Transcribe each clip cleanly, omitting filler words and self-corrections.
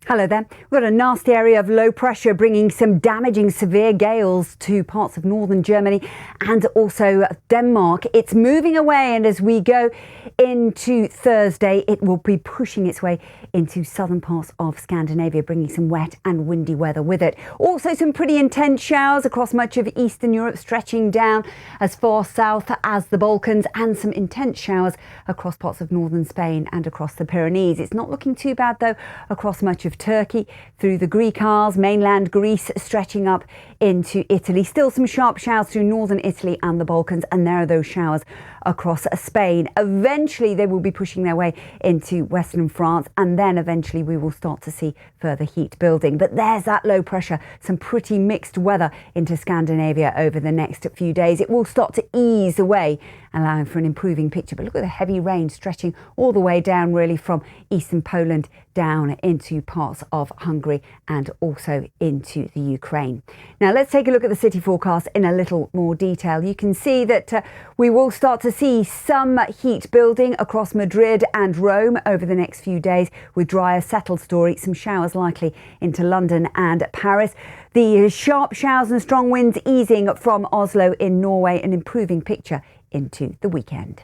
Hello there. We've got a nasty area of low pressure bringing some damaging severe gales to parts of northern Germany and also Denmark. It's moving away, and as we go into Thursday, it will be pushing its way into southern parts of Scandinavia, bringing some wet and windy weather with it. Also some pretty intense showers across much of Eastern Europe, stretching down as far south as the Balkans, and some intense showers across parts of northern Spain and across the Pyrenees. It's not looking too bad though across much of Turkey, through the Greek Isles, mainland Greece, stretching up into Italy. Still some sharp showers through northern Italy and the Balkans, and there are those showers across Spain. Eventually they will be pushing their way into western France, and then eventually we will start to see further heat building. But there's that low pressure, some pretty mixed weather into Scandinavia over the next few days. It will start to ease away, allowing for an improving picture. But look at the heavy rain stretching all the way down really from eastern Poland down into parts of Hungary and also into the Ukraine. Now let's take a look at the city forecast in a little more detail. You can see that we will start to see some heat building across Madrid and Rome over the next few days, with drier settled story, some showers likely into London and Paris. The sharp showers and strong winds easing from Oslo in Norway, an improving picture into the weekend.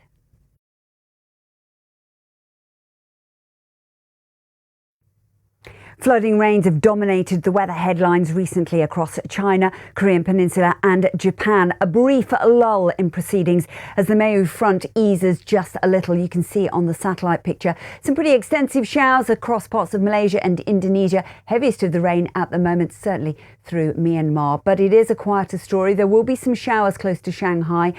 Flooding rains have dominated the weather headlines recently across China, Korean Peninsula and Japan. A brief lull in proceedings as the Mayu front eases just a little. You can see on the satellite picture some pretty extensive showers across parts of Malaysia and Indonesia. Heaviest of the rain at the moment certainly through Myanmar. But it is a quieter story. There will be some showers close to Shanghai.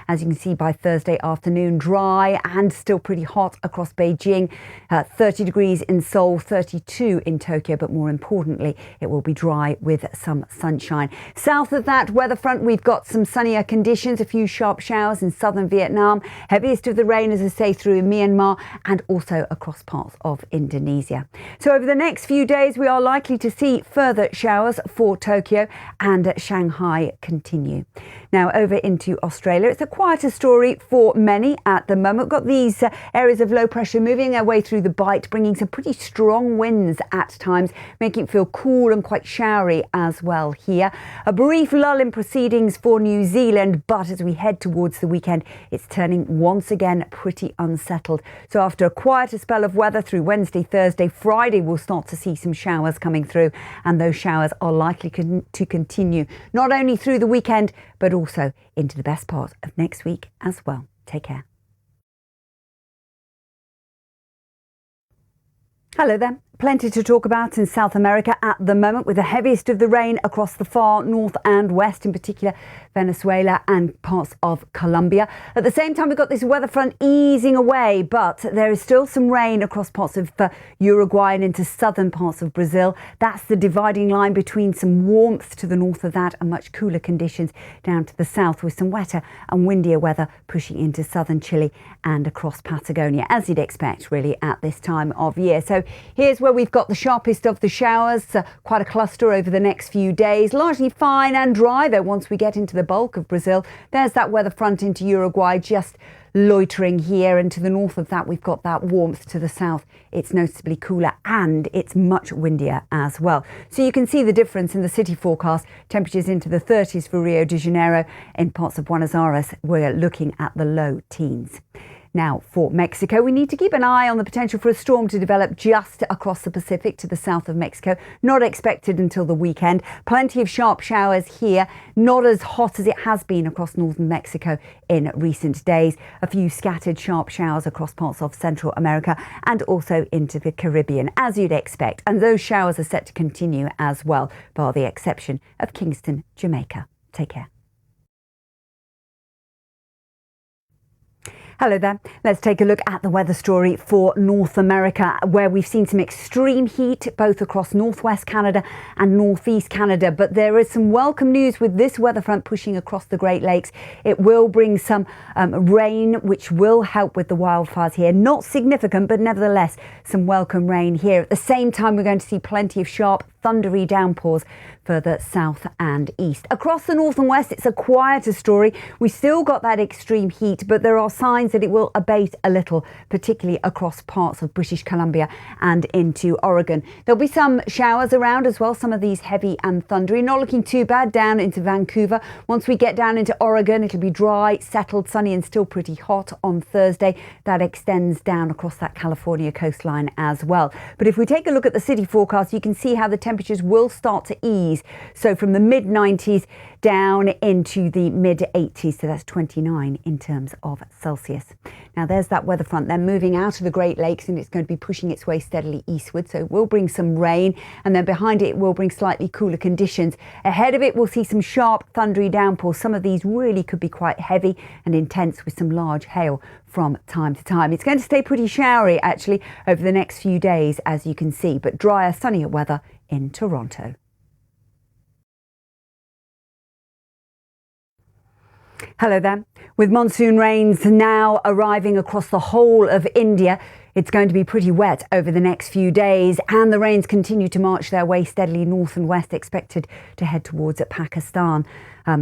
As you can see by Thursday afternoon, dry and still pretty hot across Beijing, 30 degrees in Seoul, 32 in Tokyo, but more importantly, it will be dry with some sunshine. South of that weather front, we've got some sunnier conditions, a few sharp showers in southern Vietnam, heaviest of the rain, as I say, through Myanmar and also across parts of Indonesia. So over the next few days, we are likely to see further showers for Tokyo and Shanghai continue. Now over into Australia, it's a quieter story for many at the moment. We've got these areas of low pressure moving their way through the Bight, bringing some pretty strong winds at times, making it feel cool and quite showery as well here. A brief lull in proceedings for New Zealand, but as we head towards the weekend, it's turning once again pretty unsettled. So after a quieter spell of weather through Wednesday, Thursday, Friday, we'll start to see some showers coming through, and those showers are likely to continue not only through the weekend, but also into the best part of next week as well. Take care. Hello there. Plenty to talk about in South America at the moment, with the heaviest of the rain across the far north and west, in particular Venezuela and parts of Colombia. At the same time, we've got this weather front easing away, but there is still some rain across parts of Uruguay and into southern parts of Brazil. That's the dividing line between some warmth to the north of that and much cooler conditions down to the south, with some wetter and windier weather pushing into southern Chile and across Patagonia, as you'd expect really at this time of year. So here's where we've got the sharpest of the showers, quite a cluster over the next few days. Largely fine and dry though once we get into the bulk of Brazil. There's that weather front into Uruguay, just loitering here, and to the north of that we've got that warmth. To the south it's noticeably cooler and it's much windier as well. So you can see the difference in the city forecast. Temperatures into the 30s for Rio de Janeiro. In parts of Buenos Aires we're looking at the low teens. Now, for Mexico, we need to keep an eye on the potential for a storm to develop just across the Pacific to the south of Mexico. Not expected until the weekend. Plenty of sharp showers here, not as hot as it has been across northern Mexico in recent days. A few scattered sharp showers across parts of Central America and also into the Caribbean, as you'd expect. And those showers are set to continue as well, bar the exception of Kingston, Jamaica. Take care. Hello there. Let's take a look at the weather story for North America, where we've seen some extreme heat both across northwest Canada and northeast Canada. But there is some welcome news with this weather front pushing across the Great Lakes. It will bring some rain, which will help with the wildfires here. Not significant, but nevertheless some welcome rain here. At the same time, we're going to see plenty of sharp thundery downpours further south and east. Across the north and west, it's a quieter story. We still got that extreme heat, but there are signs that it will abate a little, particularly across parts of British Columbia and into Oregon. There'll be some showers around as well, some of these heavy and thundery. Not looking too bad down into Vancouver. Once we get down into Oregon, it'll be dry, settled, sunny and still pretty hot on Thursday. That extends down across that California coastline as well. But if we take a look at the city forecast, you can see how the temperatures will start to ease. So from the mid-90s down into the mid-80s, so that's 29 in terms of Celsius. Now there's that weather front. They're moving out of the Great Lakes and it's going to be pushing its way steadily eastward. So it will bring some rain, and then behind it will bring slightly cooler conditions. Ahead of it, we'll see some sharp thundery downpours. Some of these really could be quite heavy and intense with some large hail from time to time. It's going to stay pretty showery actually over the next few days, as you can see, but drier, sunnier weather in Toronto. Hello there. With monsoon rains now arriving across the whole of India, it's going to be pretty wet over the next few days, and the rains continue to march their way steadily north and west, expected to head towards Pakistan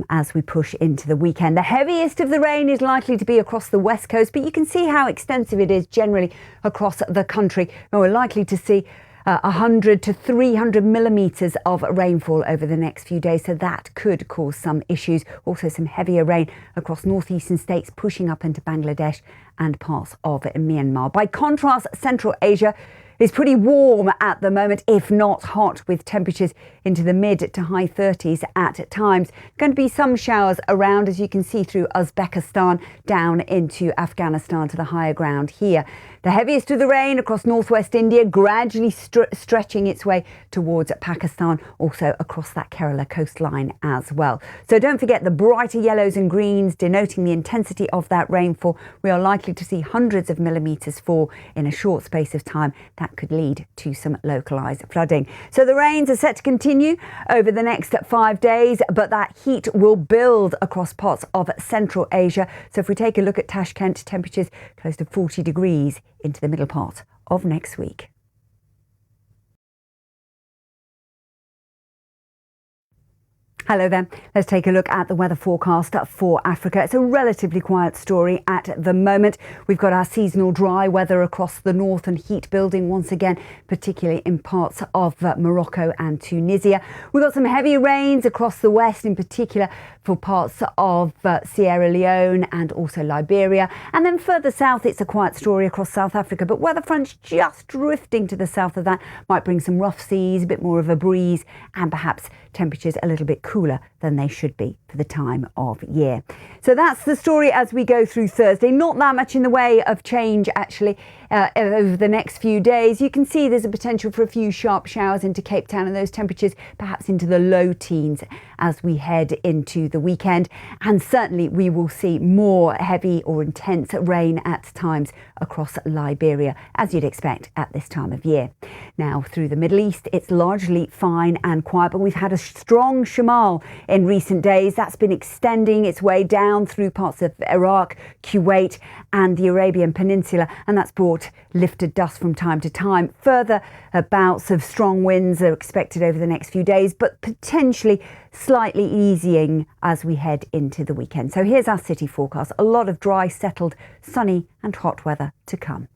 as we push into the weekend. The heaviest of the rain is likely to be across the west coast, but you can see how extensive it is generally across the country. And we're likely to see 100 to 300 millimetres of rainfall over the next few days, so that could cause some issues. Also some heavier rain across northeastern states, pushing up into Bangladesh and parts of Myanmar. By contrast, Central Asia is pretty warm at the moment, if not hot, with temperatures into the mid to high 30s at times. Going to be some showers around, as you can see, through Uzbekistan down into Afghanistan to the higher ground here. The heaviest of the rain across northwest India, gradually stretching its way towards Pakistan, also across that Kerala coastline as well. So don't forget the brighter yellows and greens denoting the intensity of that rainfall. We are likely to see hundreds of millimetres fall in a short space of time. That could lead to some localised flooding. So the rains are set to continue over the next 5 days, but that heat will build across parts of Central Asia. So if we take a look at Tashkent, temperatures close to 40 degrees into the middle part of next week. Hello there. Let's take a look at the weather forecast for Africa. It's a relatively quiet story at the moment. We've got our seasonal dry weather across the north and heat building once again, particularly in parts of Morocco and Tunisia. We've got some heavy rains across the west, in particular for parts of Sierra Leone and also Liberia. And then further south, it's a quiet story across South Africa, but weather fronts just drifting to the south of that might bring some rough seas, a bit more of a breeze, and perhaps temperatures a little bit cooler than they should be for the time of year. So that's the story as we go through Thursday. Not that much in the way of change actually over the next few days. You can see there's a potential for a few sharp showers into Cape Town, and those temperatures perhaps into the low teens as we head into the weekend. And certainly we will see more heavy or intense rain at times across Liberia, as you'd expect at this time of year. Now through the Middle East, it's largely fine and quiet, but we've had a strong shamal in recent days. That's been extending its way down through parts of Iraq, Kuwait and the Arabian Peninsula, and that's brought lifted dust from time to time. Further bouts of strong winds are expected over the next few days, but potentially slightly easing as we head into the weekend. So here's our city forecast. A lot of dry, settled, sunny and hot weather to come.